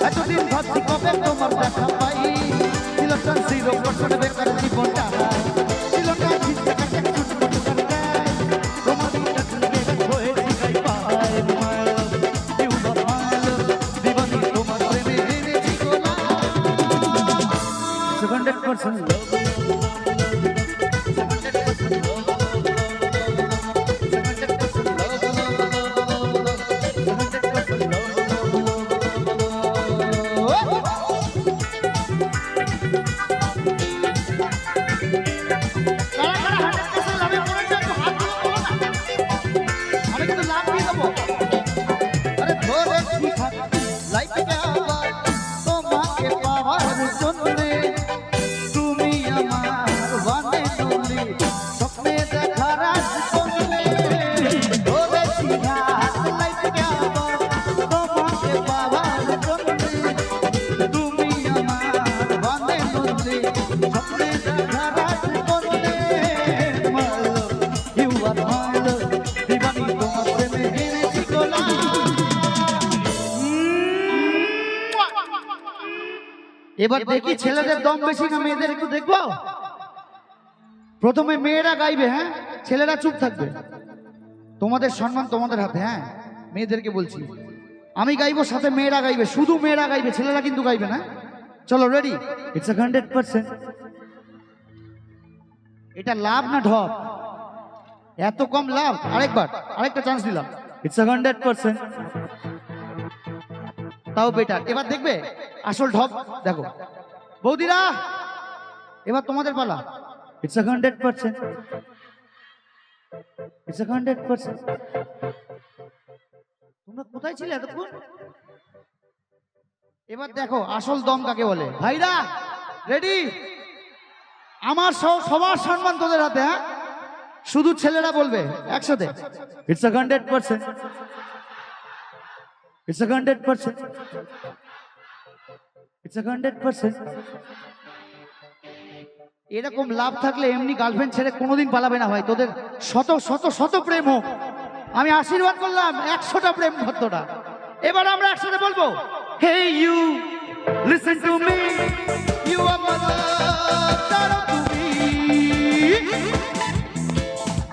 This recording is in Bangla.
এতদিন ভাবছি কবে তোমার দেখা পাই, ছিল টান 0% বেকার জীবনটা, ছিল না ঝিঝে কাটে ছুটমুট করতে, তোমারই কাছে হয়েছি গাই পাই মাল, ইউ বাবা মাল, দিবানি তোমার প্রেমে এনেছি গোলা, 100% love. এবার দেখি ছেলেদের দম বেশি না মেয়েদের, একটু দেখবো। প্রথমে মেয়েরা গাইবে, হ্যাঁ ছেলেরা চুপ থাকবে। তোমাদের সম্মান তোমাদের হাতে। হ্যাঁ মেয়েদেরকে বলছি, আমি গাইবো সাথে মেয়েরা গাইবে, শুধু মেয়েরা গাইবে, ছেলেরা কিন্তু গাইবে না। চলো রেডি? ইটস 100%। এটা লাভ না ঢপ? এত কম লাভ? আরেকবার, আরেকটা চান্স দিলাম। ইটস 100%। তাও বেটার। এবার দেখবে আসল ঢপ। দেখো বৌদিরা, এবার তোমাদের পালা। ইটস 100%। ইটস 100%। তোমরা কোথায় ছিলে এতক্ষণ? এবার দেখো আসল দম কাকে বলে। ভাইরা রেডি? আমার সবার সম্মান তোদের হাতে। হ্যাঁ শুধু ছেলেরা বলবে একসাথে। ইটস 100%। It's 100%. It's 100%. এরকম লাভ থাকলে এমনি গার্লফ্রেন্ড ছেড়ে কোনোদিন পালাবে না ভাই। তোদের শত শত শত প্রেম হোক। আমি আশীর্বাদ করলাম 100টা প্রেম ভক্তটা। এবার আমরা একসাথে বলবো, Hey you, listen to me, you are my love, to me.